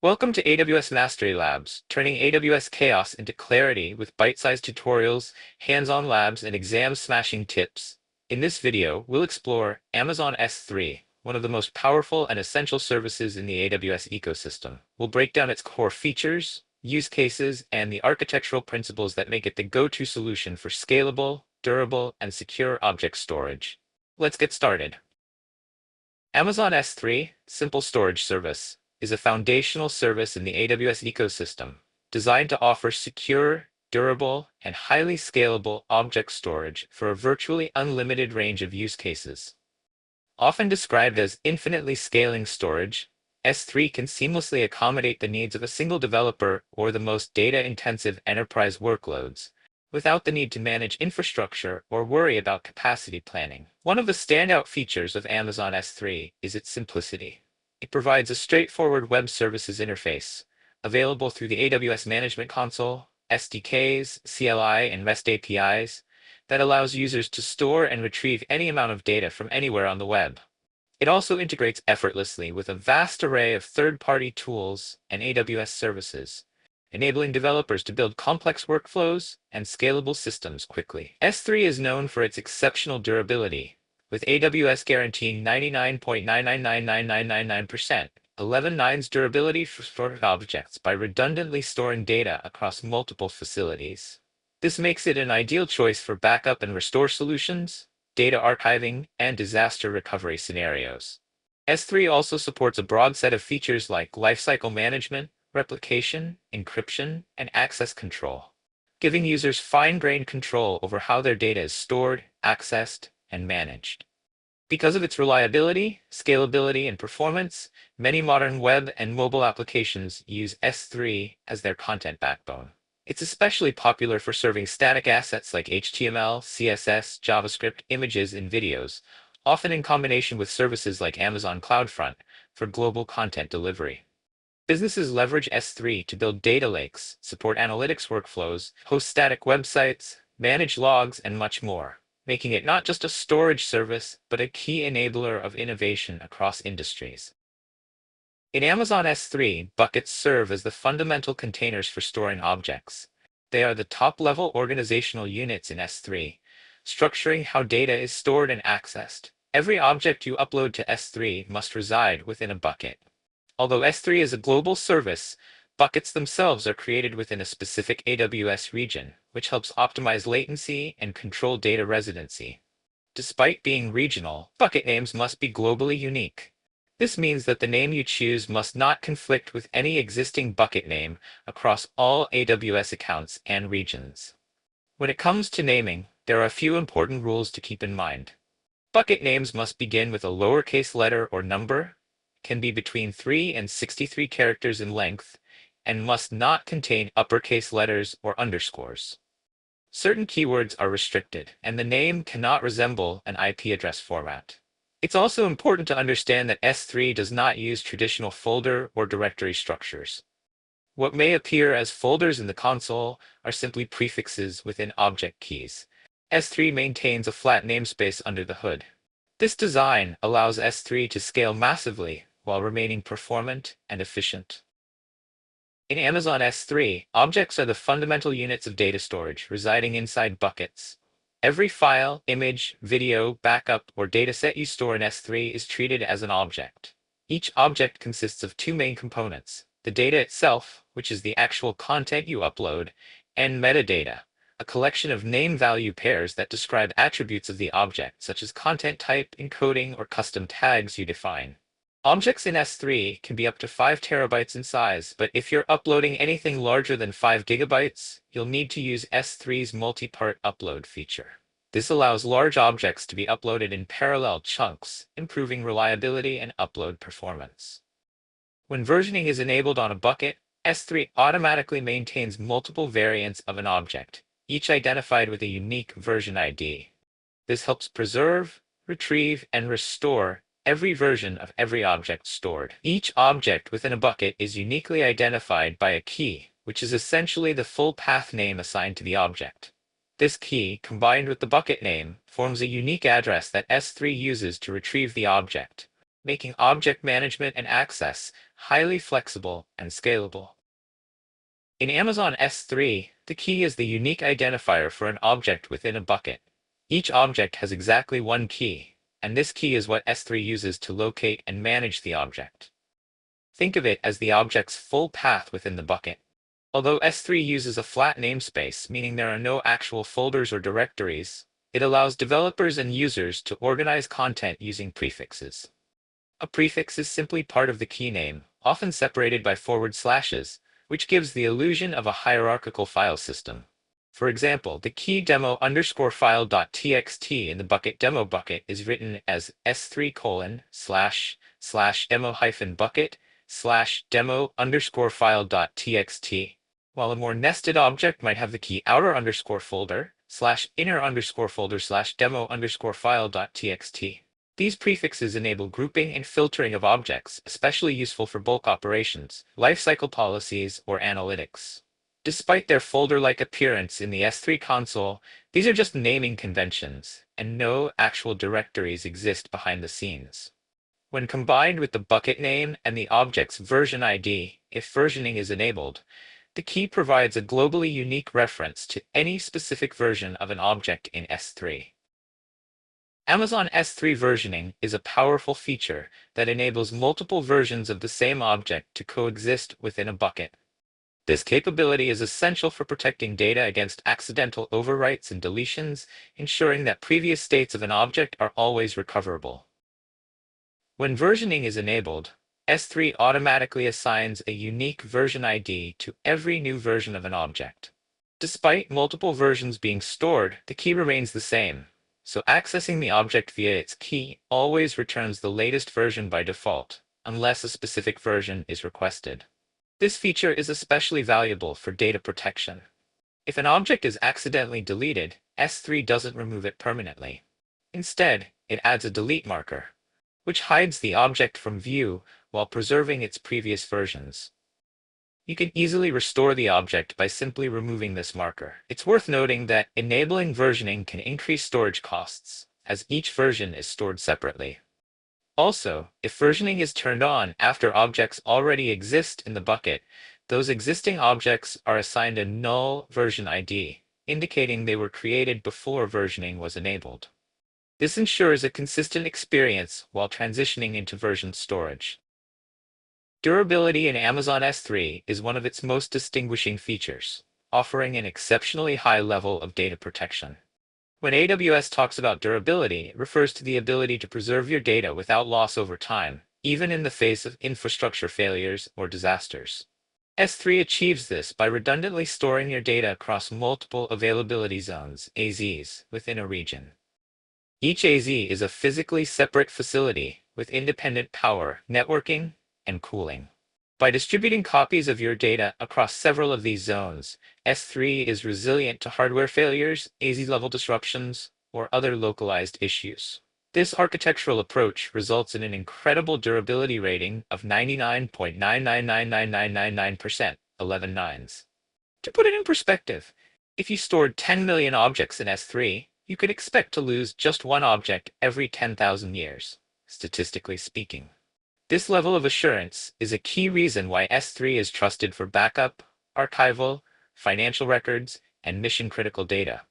Welcome to AWS Mastery Labs, turning AWS chaos into clarity with bite-sized tutorials, hands-on labs, and exam-smashing tips. In this video, we'll explore Amazon S3, one of the most powerful and essential services in the AWS ecosystem. We'll break down its core features, use cases, and the architectural principles that make it the go-to solution for scalable, durable, and secure object storage. Let's get started. Amazon S3, Simple Storage Service, is a foundational service in the AWS ecosystem, designed to offer secure, durable, and highly scalable object storage for a virtually unlimited range of use cases. Often described as infinitely scaling storage, S3 can seamlessly accommodate the needs of a single developer or the most data-intensive enterprise workloads, without the need to manage infrastructure or worry about capacity planning. One of the standout features of Amazon S3 is its simplicity. It provides a straightforward web services interface, available through the AWS Management Console, SDKs, CLI, and REST APIs, that allows users to store and retrieve any amount of data from anywhere on the web. It also integrates effortlessly with a vast array of third-party tools and AWS services, enabling developers to build complex workflows and scalable systems quickly. S3 is known for its exceptional durability, with AWS guaranteeing 99.9999999%, 11 nines durability for objects by redundantly storing data across multiple facilities. This makes it an ideal choice for backup and restore solutions, data archiving, and disaster recovery scenarios. S3 also supports a broad set of features like lifecycle management, replication, encryption, and access control, giving users fine-grained control over how their data is stored, accessed, and managed. Because of its reliability, scalability, and performance, many modern web and mobile applications use S3 as their content backbone. It's especially popular for serving static assets like HTML, CSS, JavaScript, images, and videos, often in combination with services like Amazon CloudFront for global content delivery. Businesses leverage S3 to build data lakes, support analytics workflows, host static websites, manage logs, and much more, making it not just a storage service, but a key enabler of innovation across industries. In Amazon S3, buckets serve as the fundamental containers for storing objects. They are the top-level organizational units in S3, structuring how data is stored and accessed. Every object you upload to S3 must reside within a bucket. Although S3 is a global service, buckets themselves are created within a specific AWS region, which helps optimize latency and control data residency. Despite being regional, bucket names must be globally unique. This means that the name you choose must not conflict with any existing bucket name across all AWS accounts and regions. When it comes to naming, there are a few important rules to keep in mind. Bucket names must begin with a lowercase letter or number, can be between 3 and 63 characters in length, and must not contain uppercase letters or underscores. Certain keywords are restricted, and the name cannot resemble an IP address format. It's also important to understand that S3 does not use traditional folder or directory structures. What may appear as folders in the console are simply prefixes within object keys. S3 maintains a flat namespace under the hood. This design allows S3 to scale massively while remaining performant and efficient. In Amazon S3, objects are the fundamental units of data storage residing inside buckets. Every file, image, video, backup, or dataset you store in S3 is treated as an object. Each object consists of two main components: the data itself, which is the actual content you upload, and metadata, a collection of name-value pairs that describe attributes of the object, such as content type, encoding, or custom tags you define. Objects in S3 can be up to 5 terabytes in size, but if you're uploading anything larger than 5 gigabytes, you'll need to use S3's multi-part upload feature. This allows large objects to be uploaded in parallel chunks, improving reliability and upload performance. When versioning is enabled on a bucket, S3 automatically maintains multiple variants of an object, each identified with a unique version ID. This helps preserve, retrieve, and restore every version of every object stored. Each object within a bucket is uniquely identified by a key, which is essentially the full path name assigned to the object. This key, combined with the bucket name, forms a unique address that S3 uses to retrieve the object, making object management and access highly flexible, and scalable. In Amazon S3, the key is the unique identifier for an object within a bucket. Each object has exactly one key, and this key is what S3 uses to locate and manage the object. Think of it as the object's full path within the bucket. Although S3 uses a flat namespace, meaning there are no actual folders or directories, it allows developers and users to organize content using prefixes. A prefix is simply part of the key name, often separated by forward slashes, which gives the illusion of a hierarchical file system. For example, the key demo_file.txt in the bucket demo bucket is written as s3://demo-bucket/demo_file.txt, while a more nested object might have the key outer_folder/inner_folder/demo_file.txt. These prefixes enable grouping and filtering of objects, especially useful for bulk operations, lifecycle policies, or analytics. Despite their folder-like appearance in the S3 console, these are just naming conventions, and no actual directories exist behind the scenes. When combined with the bucket name and the object's version ID, if versioning is enabled, the key provides a globally unique reference to any specific version of an object in S3. Amazon S3 versioning is a powerful feature that enables multiple versions of the same object to coexist within a bucket. This capability is essential for protecting data against accidental overwrites and deletions, ensuring that previous states of an object are always recoverable. When versioning is enabled, S3 automatically assigns a unique version ID to every new version of an object. Despite multiple versions being stored, the key remains the same, so accessing the object via its key always returns the latest version by default, unless a specific version is requested. This feature is especially valuable for data protection. If an object is accidentally deleted, S3 doesn't remove it permanently. Instead, it adds a delete marker, which hides the object from view while preserving its previous versions. You can easily restore the object by simply removing this marker. It's worth noting that enabling versioning can increase storage costs, as each version is stored separately. Also, if versioning is turned on after objects already exist in the bucket, those existing objects are assigned a null version ID, indicating they were created before versioning was enabled. This ensures a consistent experience while transitioning into version storage. Durability in Amazon S3 is one of its most distinguishing features, offering an exceptionally high level of data protection. When AWS talks about durability, it refers to the ability to preserve your data without loss over time, even in the face of infrastructure failures or disasters. S3 achieves this by redundantly storing your data across multiple availability zones, AZs, within a region. Each AZ is a physically separate facility with independent power, networking, and cooling. By distributing copies of your data across several of these zones, S3 is resilient to hardware failures, AZ-level disruptions, or other localized issues. This architectural approach results in an incredible durability rating of 99.9999999%, 11 nines. To put it in perspective, if you stored 10 million objects in S3, you could expect to lose just one object every 10,000 years, statistically speaking. This level of assurance is a key reason why S3 is trusted for backup, archival, financial records, and mission-critical data.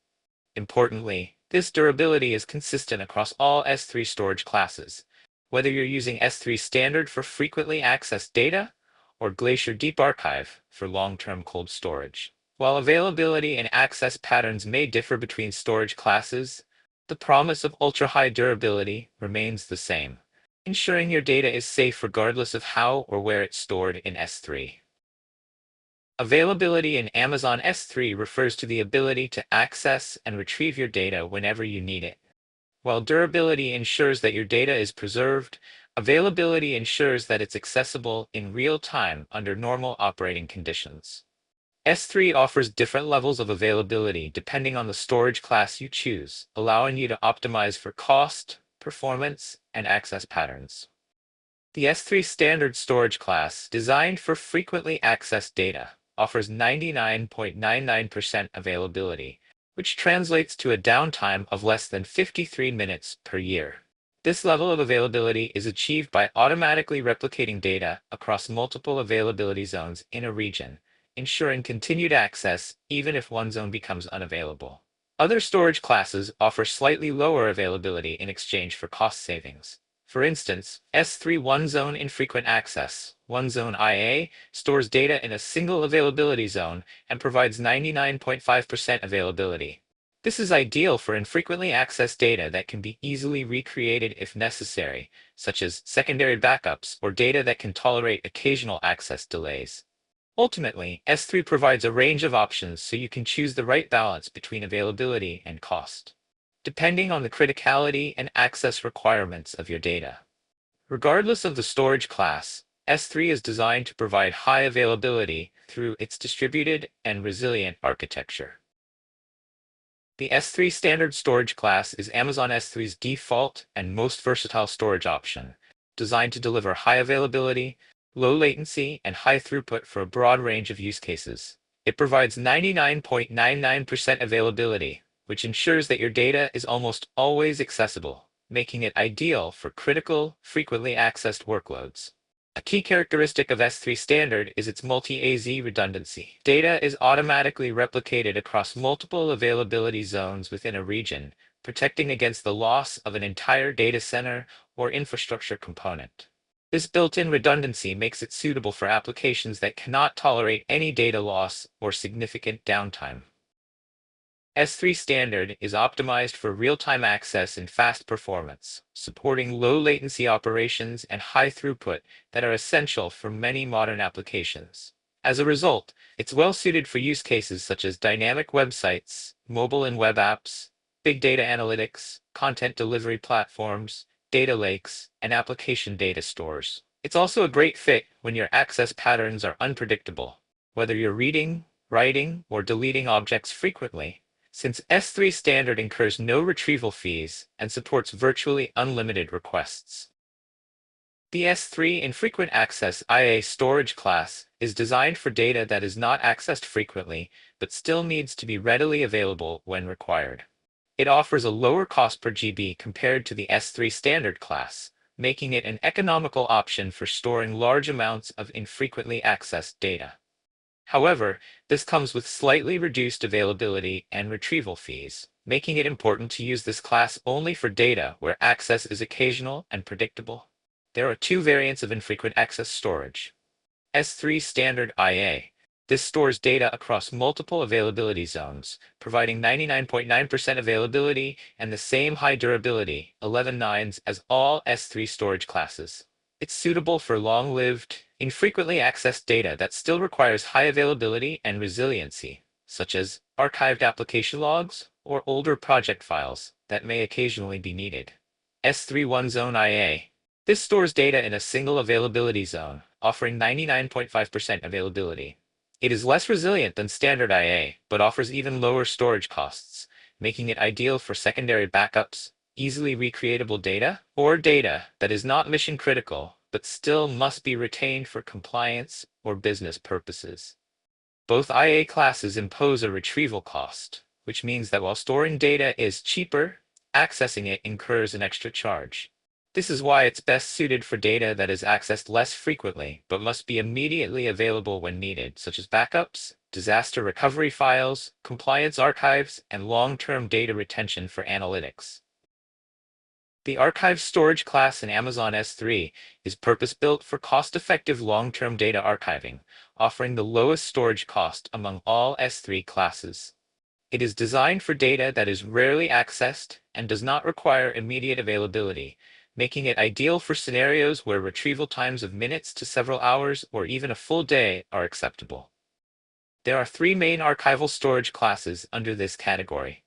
Importantly, this durability is consistent across all S3 storage classes, whether you're using S3 Standard for frequently accessed data or Glacier Deep Archive for long-term cold storage. While availability and access patterns may differ between storage classes, the promise of ultra-high durability remains the same, ensuring your data is safe regardless of how or where it's stored in S3. Availability in Amazon S3 refers to the ability to access and retrieve your data whenever you need it. While durability ensures that your data is preserved, availability ensures that it's accessible in real time under normal operating conditions. S3 offers different levels of availability depending on the storage class you choose, allowing you to optimize for cost, performance, and access patterns. The S3 Standard Storage class, designed for frequently accessed data, offers 99.99% availability, which translates to a downtime of less than 53 minutes per year. This level of availability is achieved by automatically replicating data across multiple availability zones in a region, ensuring continued access even if one zone becomes unavailable. Other storage classes offer slightly lower availability in exchange for cost savings. For instance, S3 One Zone Infrequent Access, One Zone IA, stores data in a single availability zone and provides 99.5% availability. This is ideal for infrequently accessed data that can be easily recreated if necessary, such as secondary backups or data that can tolerate occasional access delays. Ultimately, S3 provides a range of options so you can choose the right balance between availability and cost, depending on the criticality and access requirements of your data. Regardless of the storage class, S3 is designed to provide high availability through its distributed and resilient architecture. The S3 standard storage class is Amazon S3's default and most versatile storage option, designed to deliver high availability, low latency, and high throughput for a broad range of use cases. It provides 99.99% availability, which ensures that your data is almost always accessible, making it ideal for critical, frequently accessed workloads. A key characteristic of S3 Standard is its multi-AZ redundancy. Data is automatically replicated across multiple availability zones within a region, protecting against the loss of an entire data center or infrastructure component. This built-in redundancy makes it suitable for applications that cannot tolerate any data loss or significant downtime. S3 Standard is optimized for real-time access and fast performance, supporting low latency operations and high throughput that are essential for many modern applications. As a result, it's well suited for use cases such as dynamic websites, mobile and web apps, big data analytics, content delivery platforms, data lakes, and application data stores. It's also a great fit when your access patterns are unpredictable, whether you're reading, writing, or deleting objects frequently. Since S3 Standard incurs no retrieval fees and supports virtually unlimited requests. The S3 Infrequent Access IA storage class is designed for data that is not accessed frequently, but still needs to be readily available when required. It offers a lower cost per GB compared to the S3 Standard class, making it an economical option for storing large amounts of infrequently accessed data. However, this comes with slightly reduced availability and retrieval fees, making it important to use this class only for data where access is occasional and predictable. There are two variants of infrequent access storage. S3 Standard IA. This stores data across multiple availability zones, providing 99.9% availability and the same high durability, 11 nines, as all S3 storage classes. It's suitable for long-lived, infrequently accessed data that still requires high availability and resiliency, such as archived application logs or older project files that may occasionally be needed. S3 One Zone IA. This stores data in a single availability zone, offering 99.5% availability. It is less resilient than standard IA, but offers even lower storage costs, making it ideal for secondary backups, easily recreatable data, or data that is not mission critical but still must be retained for compliance or business purposes. Both IA classes impose a retrieval cost, which means that while storing data is cheaper, accessing it incurs an extra charge. This is why it's best suited for data that is accessed less frequently but must be immediately available when needed, such as backups, disaster recovery files, compliance archives, and long-term data retention for analytics. The archive storage class in Amazon S3 is purpose-built for cost-effective long-term data archiving, offering the lowest storage cost among all S3 classes. It is designed for data that is rarely accessed and does not require immediate availability, making it ideal for scenarios where retrieval times of minutes to several hours or even a full day are acceptable. There are three main archival storage classes under this category.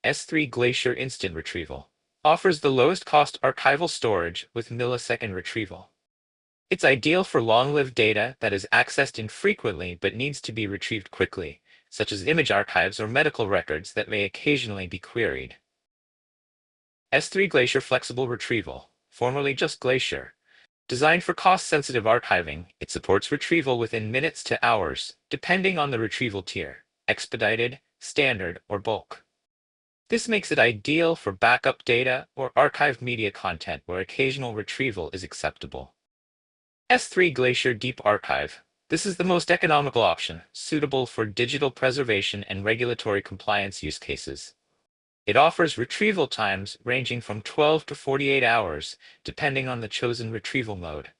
S3 Glacier Instant Retrieval offers the lowest cost archival storage with millisecond retrieval. It's ideal for long-lived data that is accessed infrequently but needs to be retrieved quickly, such as image archives or medical records that may occasionally be queried. S3 Glacier Flexible Retrieval, formerly just Glacier. Designed for cost-sensitive archiving, it supports retrieval within minutes to hours, depending on the retrieval tier, expedited, standard, or bulk. This makes it ideal for backup data or archived media content where occasional retrieval is acceptable. S3 Glacier Deep Archive. This is the most economical option, suitable for digital preservation and regulatory compliance use cases. It offers retrieval times ranging from 12 to 48 hours, depending on the chosen retrieval mode.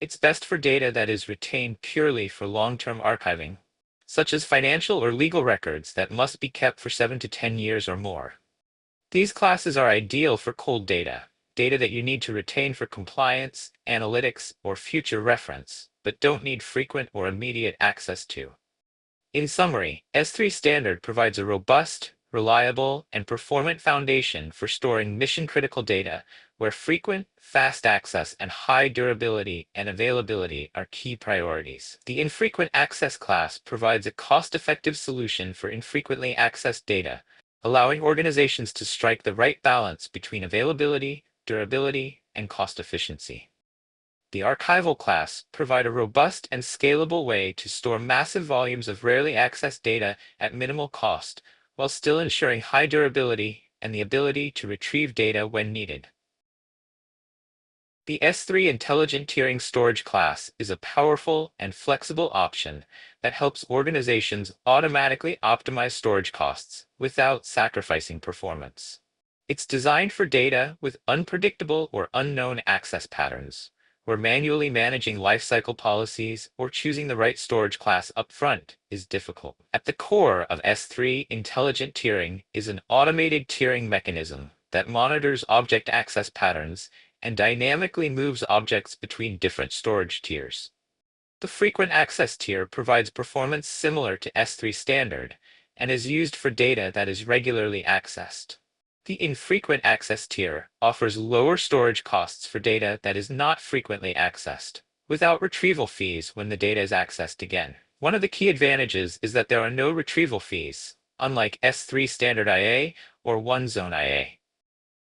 It's best for data that is retained purely for long-term archiving, such as financial or legal records that must be kept for 7 to 10 years or more. These classes are ideal for cold data, data that you need to retain for compliance, analytics, or future reference, but don't need frequent or immediate access to. In summary, S3 Standard provides a robust, reliable, and performant foundation for storing mission-critical data where frequent, fast access and high durability and availability are key priorities. The Infrequent Access class provides a cost-effective solution for infrequently accessed data, allowing organizations to strike the right balance between availability, durability, and cost efficiency. The archival class provide a robust and scalable way to store massive volumes of rarely accessed data at minimal cost, while still ensuring high durability and the ability to retrieve data when needed. The S3 Intelligent Tiering Storage class is a powerful and flexible option that helps organizations automatically optimize storage costs without sacrificing performance. It's designed for data with unpredictable or unknown access patterns, where manually managing lifecycle policies or choosing the right storage class upfront is difficult. At the core of S3 intelligent tiering is an automated tiering mechanism that monitors object access patterns and dynamically moves objects between different storage tiers. The frequent access tier provides performance similar to S3 standard and is used for data that is regularly accessed. The infrequent access tier offers lower storage costs for data that is not frequently accessed, without retrieval fees when the data is accessed again. One of the key advantages is that there are no retrieval fees, unlike S3 Standard IA or OneZone IA.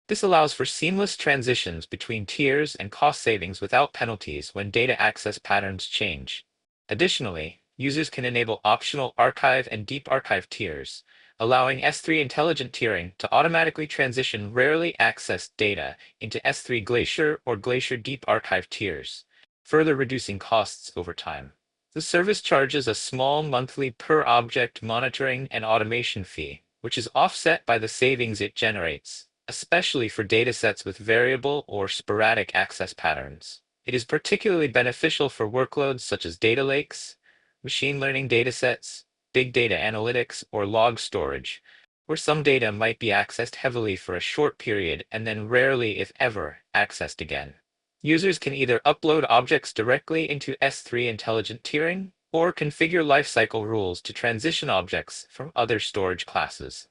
This allows for seamless transitions between tiers and cost savings without penalties when data access patterns change. Additionally, users can enable optional archive and deep archive tiers, allowing S3 intelligent tiering to automatically transition rarely accessed data into S3 Glacier or Glacier Deep Archive tiers, further reducing costs over time. The service charges a small monthly per object monitoring and automation fee, which is offset by the savings it generates, especially for datasets with variable or sporadic access patterns. It is particularly beneficial for workloads such as data lakes, machine learning datasets, big data analytics, or log storage, where some data might be accessed heavily for a short period and then rarely, if ever, accessed again. Users can either upload objects directly into S3 intelligent tiering or configure lifecycle rules to transition objects from other storage classes.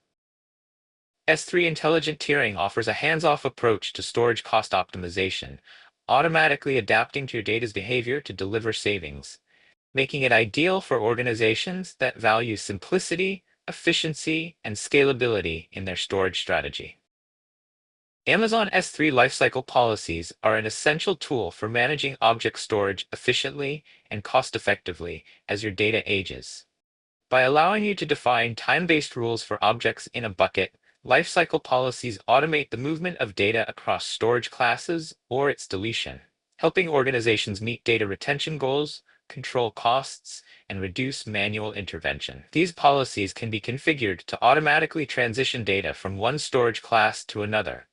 S3 intelligent tiering offers a hands-off approach to storage cost optimization, automatically adapting to your data's behavior to deliver savings, making it ideal for organizations that value simplicity, efficiency, and scalability in their storage strategy. Amazon S3 lifecycle policies are an essential tool for managing object storage efficiently and cost-effectively as your data ages. By allowing you to define time-based rules for objects in a bucket, lifecycle policies automate the movement of data across storage classes or its deletion, helping organizations meet data retention goals, control costs, and reduce manual intervention. These policies can be configured to automatically transition data from one storage class to another.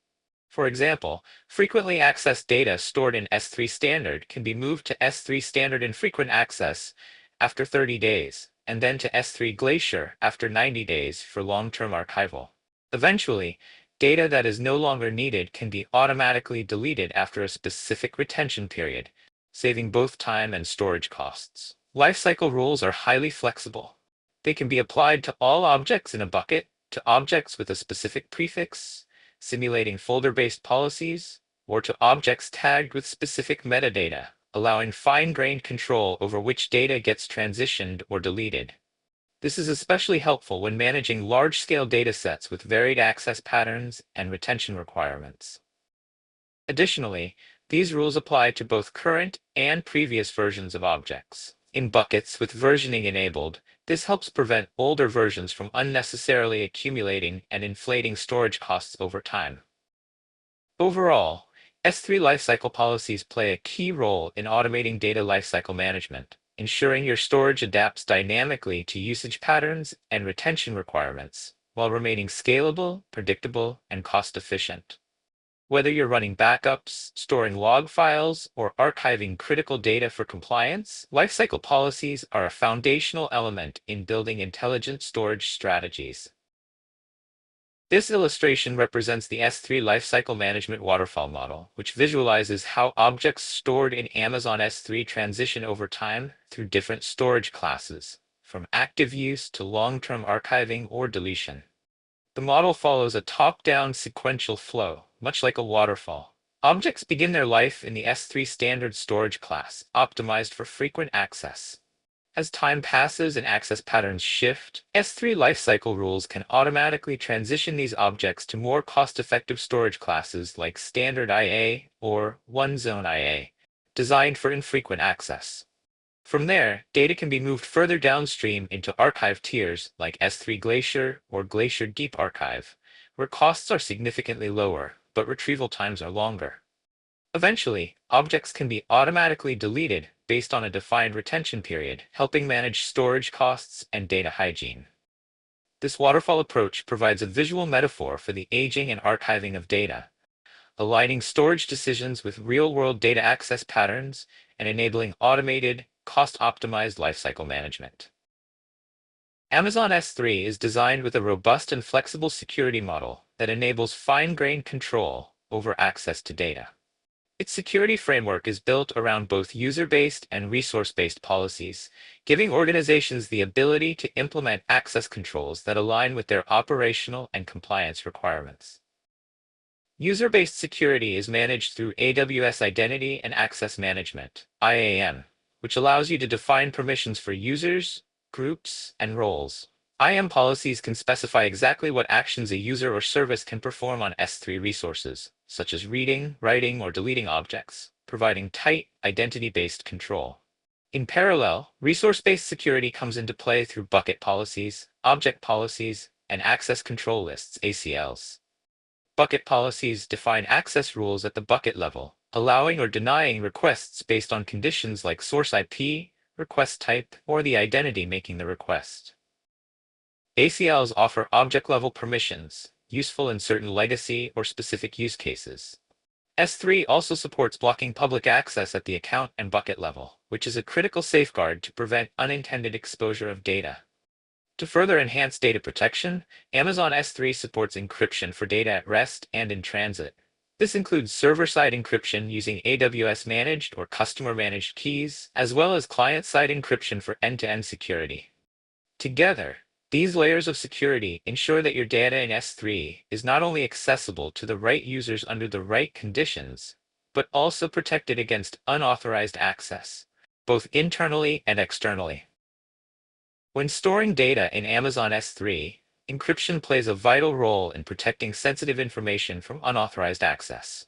For example, frequently accessed data stored in S3 Standard can be moved to S3 Standard Infrequent Access after 30 days, and then to S3 Glacier after 90 days for long-term archival. Eventually, data that is no longer needed can be automatically deleted after a specific retention period, saving both time and storage costs. Lifecycle rules are highly flexible. They can be applied to all objects in a bucket, to objects with a specific prefix, simulating folder-based policies, or to objects tagged with specific metadata, allowing fine-grained control over which data gets transitioned or deleted. This is especially helpful when managing large-scale datasets with varied access patterns and retention requirements. Additionally, these rules apply to both current and previous versions of objects. in buckets with versioning enabled. This helps prevent older versions from unnecessarily accumulating and inflating storage costs over time. Overall, S3 lifecycle policies play a key role in automating data lifecycle management, ensuring your storage adapts dynamically to usage patterns and retention requirements, while remaining scalable, predictable, and cost-efficient. Whether you're running backups, storing log files, or archiving critical data for compliance, lifecycle policies are a foundational element in building intelligent storage strategies. This illustration represents the S3 lifecycle management waterfall model, which visualizes how objects stored in Amazon S3 transition over time through different storage classes, from active use to long-term archiving or deletion. The model follows a top-down sequential flow, much like a waterfall. Objects begin their life in the S3 standard storage class, optimized for frequent access. As time passes and access patterns shift, S3 lifecycle rules can automatically transition these objects to more cost-effective storage classes like standard IA or one-zone IA, designed for infrequent access. From there, data can be moved further downstream into archive tiers like S3 Glacier or Glacier Deep Archive, where costs are significantly lower, but retrieval times are longer. Eventually, objects can be automatically deleted based on a defined retention period, helping manage storage costs and data hygiene. This waterfall approach provides a visual metaphor for the aging and archiving of data, aligning storage decisions with real-world data access patterns and enabling automated, cost-optimized lifecycle management. Amazon S3 is designed with a robust and flexible security model that enables fine-grained control over access to data. Its security framework is built around both user-based and resource-based policies, giving organizations the ability to implement access controls that align with their operational and compliance requirements. User-based security is managed through AWS Identity and Access Management, IAM, which allows you to define permissions for users, groups, and roles. IAM policies can specify exactly what actions a user or service can perform on S3 resources, such as reading, writing, or deleting objects, providing tight, identity-based control. In parallel, resource-based security comes into play through bucket policies, object policies, and access control lists, ACLs. Bucket policies define access rules at the bucket level, allowing or denying requests based on conditions like source IP, request type, or the identity making the request. ACLs offer object-level permissions, useful in certain legacy or specific use cases. S3 also supports blocking public access at the account and bucket level, which is a critical safeguard to prevent unintended exposure of data. To further enhance data protection, Amazon S3 supports encryption for data at rest and in transit. This includes server-side encryption using AWS managed or customer managed keys, as well as client-side encryption for end-to-end security. Together, these layers of security ensure that your data in S3 is not only accessible to the right users under the right conditions, but also protected against unauthorized access, both internally and externally. When storing data in Amazon S3, encryption plays a vital role in protecting sensitive information from unauthorized access.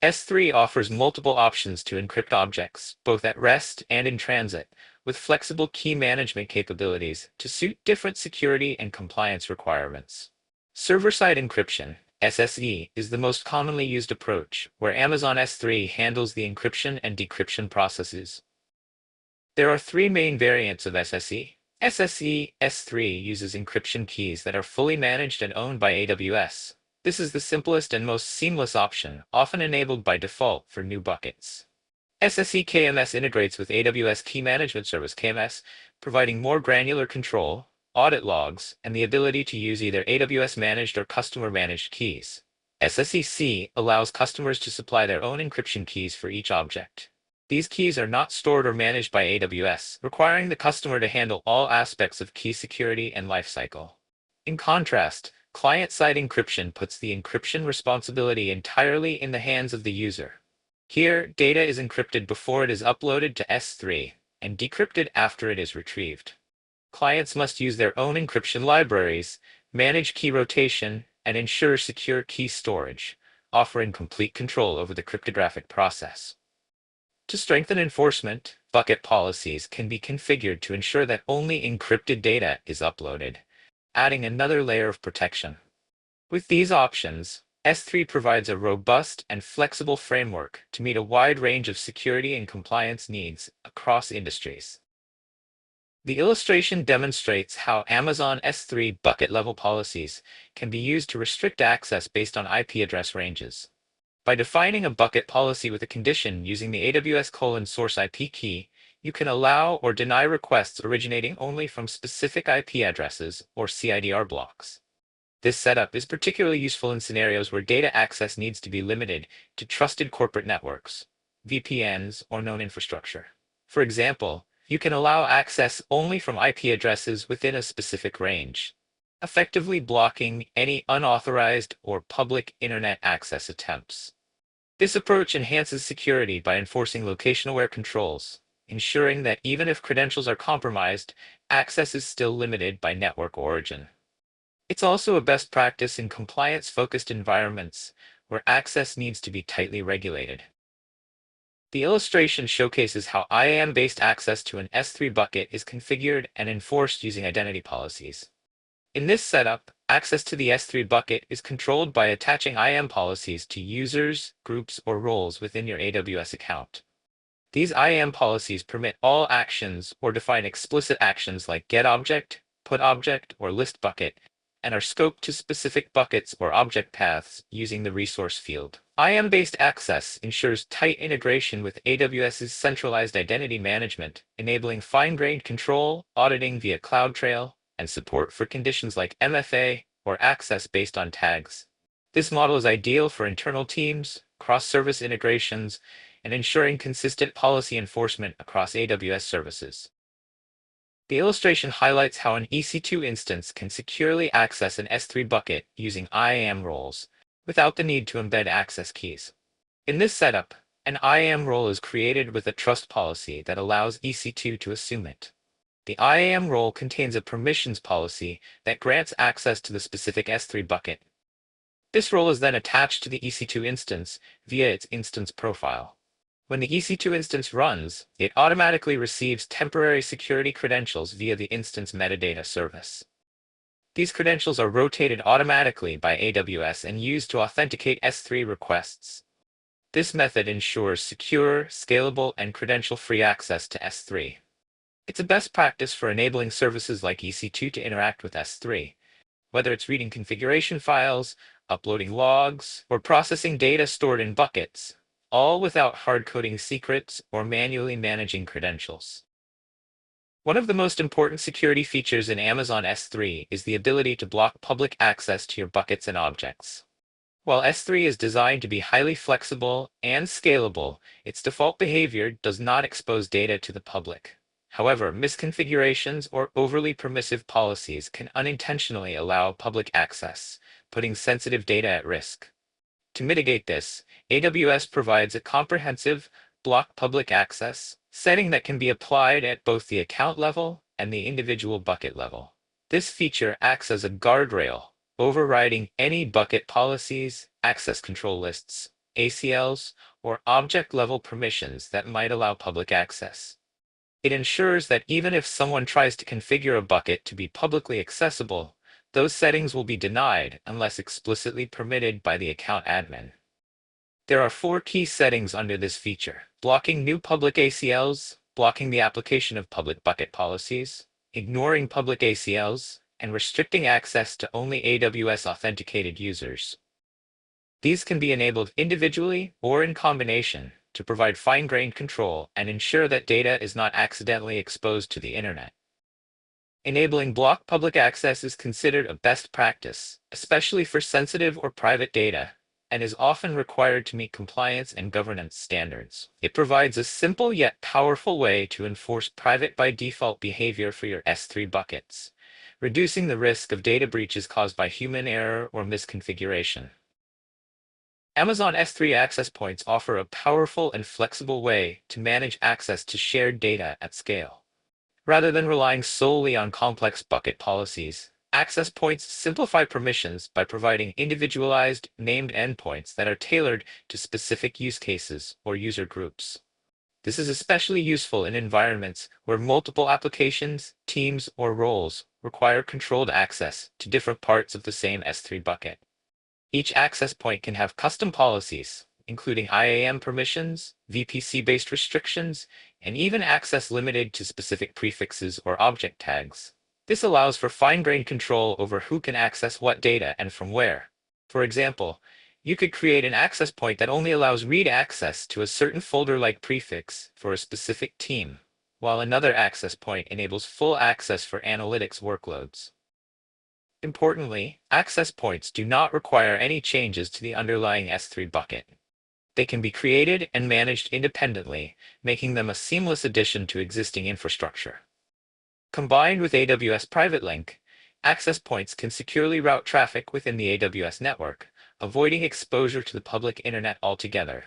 S3 offers multiple options to encrypt objects, both at rest and in transit, with flexible key management capabilities to suit different security and compliance requirements. Server-side encryption, SSE, is the most commonly used approach, where Amazon S3 handles the encryption and decryption processes. There are three main variants of SSE. SSE S3 uses encryption keys that are fully managed and owned by AWS. This is the simplest and most seamless option, often enabled by default for new buckets. SSE KMS integrates with AWS Key Management Service KMS, providing more granular control, audit logs, and the ability to use either AWS managed or customer managed keys. SSE-C allows customers to supply their own encryption keys for each object. These keys are not stored or managed by AWS, requiring the customer to handle all aspects of key security and lifecycle. In contrast, client-side encryption puts the encryption responsibility entirely in the hands of the user. Here, data is encrypted before it is uploaded to S3 and decrypted after it is retrieved. Clients must use their own encryption libraries, manage key rotation, and ensure secure key storage, offering complete control over the cryptographic process. To strengthen enforcement, bucket policies can be configured to ensure that only encrypted data is uploaded, adding another layer of protection. With these options, S3 provides a robust and flexible framework to meet a wide range of security and compliance needs across industries. The illustration demonstrates how Amazon S3 bucket-level policies can be used to restrict access based on IP address ranges. By defining a bucket policy with a condition using the AWS source IP key, you can allow or deny requests originating only from specific IP addresses or CIDR blocks. This setup is particularly useful in scenarios where data access needs to be limited to trusted corporate networks, VPNs, or known infrastructure. For example, you can allow access only from IP addresses within a specific range, effectively blocking any unauthorized or public internet access attempts. This approach enhances security by enforcing location-aware controls, ensuring that even if credentials are compromised, access is still limited by network origin. It's also a best practice in compliance-focused environments where access needs to be tightly regulated. The illustration showcases how IAM-based access to an S3 bucket is configured and enforced using identity policies. In this setup, access to the S3 bucket is controlled by attaching IAM policies to users, groups, or roles within your AWS account. These IAM policies permit all actions or define explicit actions like getObject, putObject, or listBucket, and are scoped to specific buckets or object paths using the resource field. IAM-based access ensures tight integration with AWS's centralized identity management, enabling fine-grained control, auditing via CloudTrail, and support for conditions like MFA or access based on tags. This model is ideal for internal teams, cross-service integrations, and ensuring consistent policy enforcement across AWS services. The illustration highlights how an EC2 instance can securely access an S3 bucket using IAM roles without the need to embed access keys. In this setup, an IAM role is created with a trust policy that allows EC2 to assume it. The IAM role contains a permissions policy that grants access to the specific S3 bucket. This role is then attached to the EC2 instance via its instance profile. When the EC2 instance runs, it automatically receives temporary security credentials via the instance metadata service. These credentials are rotated automatically by AWS and used to authenticate S3 requests. This method ensures secure, scalable, and credential-free access to S3. It's a best practice for enabling services like EC2 to interact with S3, whether it's reading configuration files, uploading logs, or processing data stored in buckets, all without hard-coding secrets or manually managing credentials. One of the most important security features in Amazon S3 is the ability to block public access to your buckets and objects. While S3 is designed to be highly flexible and scalable, its default behavior does not expose data to the public. However, misconfigurations or overly permissive policies can unintentionally allow public access, putting sensitive data at risk. To mitigate this, AWS provides a comprehensive block public access setting that can be applied at both the account level and the individual bucket level. This feature acts as a guardrail, overriding any bucket policies, access control lists, ACLs, or object-level permissions that might allow public access. It ensures that even if someone tries to configure a bucket to be publicly accessible, those settings will be denied unless explicitly permitted by the account admin. There are 4 key settings under this feature: blocking new public ACLs, blocking the application of public bucket policies, ignoring public ACLs, and restricting access to only AWS authenticated users. These can be enabled individually or in combination to provide fine-grained control and ensure that data is not accidentally exposed to the internet. Enabling block public access is considered a best practice, especially for sensitive or private data, and is often required to meet compliance and governance standards. It provides a simple yet powerful way to enforce private by default behavior for your S3 buckets, reducing the risk of data breaches caused by human error or misconfiguration. Amazon S3 access points offer a powerful and flexible way to manage access to shared data at scale. Rather than relying solely on complex bucket policies, access points simplify permissions by providing individualized, named endpoints that are tailored to specific use cases or user groups. This is especially useful in environments where multiple applications, teams, or roles require controlled access to different parts of the same S3 bucket. Each access point can have custom policies, including IAM permissions, VPC-based restrictions, and even access limited to specific prefixes or object tags. This allows for fine-grained control over who can access what data and from where. For example, you could create an access point that only allows read access to a certain folder-like prefix for a specific team, while another access point enables full access for analytics workloads. Importantly, access points do not require any changes to the underlying S3 bucket. They can be created and managed independently, making them a seamless addition to existing infrastructure. Combined with AWS Private Link, access points can securely route traffic within the AWS network, avoiding exposure to the public internet altogether.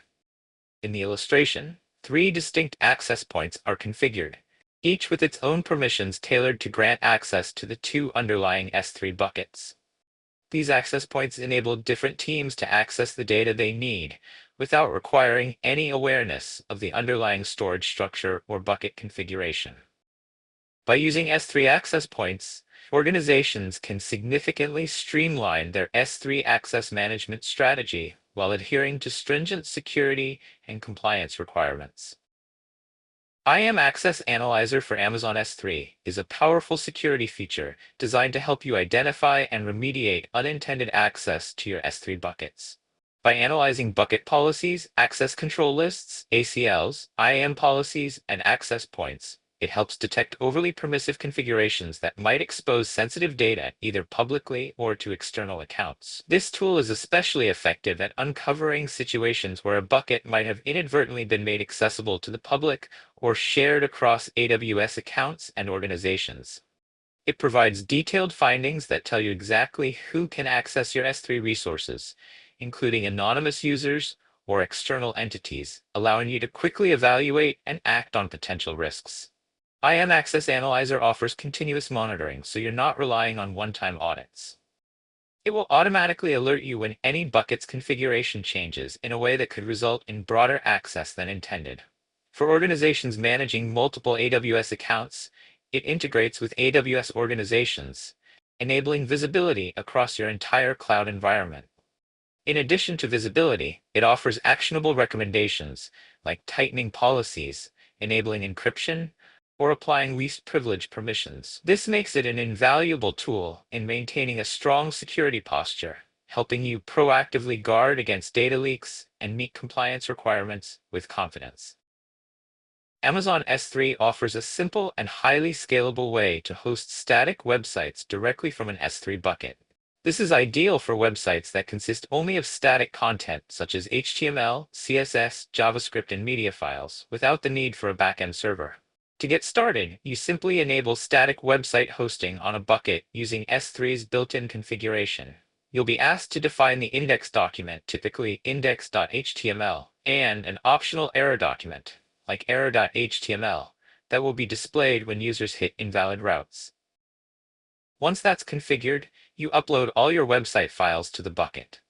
In the illustration, 3 distinct access points are configured, each with its own permissions tailored to grant access to the 2 underlying S3 buckets. These access points enable different teams to access the data they need without requiring any awareness of the underlying storage structure or bucket configuration. By using S3 access points, organizations can significantly streamline their S3 access management strategy while adhering to stringent security and compliance requirements. IAM Access Analyzer for Amazon S3 is a powerful security feature designed to help you identify and remediate unintended access to your S3 buckets. By analyzing bucket policies, access control lists, ACLs, IAM policies, and access points, it helps detect overly permissive configurations that might expose sensitive data either publicly or to external accounts. This tool is especially effective at uncovering situations where a bucket might have inadvertently been made accessible to the public or shared across AWS accounts and organizations. It provides detailed findings that tell you exactly who can access your S3 resources, including anonymous users or external entities, allowing you to quickly evaluate and act on potential risks. IAM Access Analyzer offers continuous monitoring, so you're not relying on one-time audits. It will automatically alert you when any bucket's configuration changes in a way that could result in broader access than intended. For organizations managing multiple AWS accounts, it integrates with AWS organizations, enabling visibility across your entire cloud environment. In addition to visibility, it offers actionable recommendations like tightening policies, enabling encryption, or applying least privilege permissions. This makes it an invaluable tool in maintaining a strong security posture, helping you proactively guard against data leaks and meet compliance requirements with confidence. Amazon S3 offers a simple and highly scalable way to host static websites directly from an S3 bucket. This is ideal for websites that consist only of static content such as HTML, CSS, JavaScript, and media files, without the need for a backend server. To get started, you simply enable static website hosting on a bucket using S3's built-in configuration. You'll be asked to define the index document, typically index.html, and an optional error document, like error.html, that will be displayed when users hit invalid routes. Once that's configured, you upload all your website files to the bucket.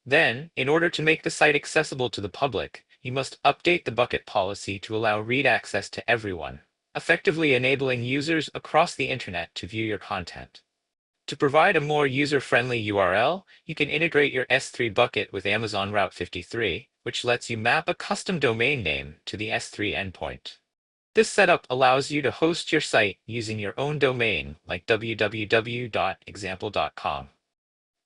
Then, in order to make the site accessible to the public, you must update the bucket policy to allow read access to everyone, effectively enabling users across the internet to view your content. To provide a more user-friendly URL, you can integrate your S3 bucket with Amazon Route 53, which lets you map a custom domain name to the S3 endpoint. This setup allows you to host your site using your own domain, like www.example.com.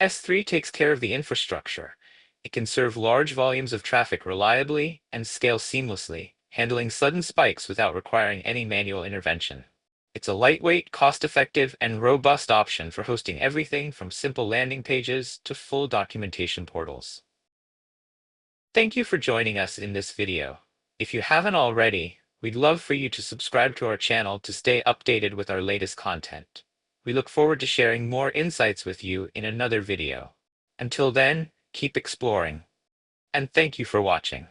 S3 takes care of the infrastructure. It can serve large volumes of traffic reliably and scale seamlessly, handling sudden spikes without requiring any manual intervention. It's a lightweight, cost-effective, and robust option for hosting everything from simple landing pages to full documentation portals. Thank you for joining us in this video. If you haven't already, we'd love for you to subscribe to our channel to stay updated with our latest content. We look forward to sharing more insights with you in another video. Until then, keep exploring. And thank you for watching.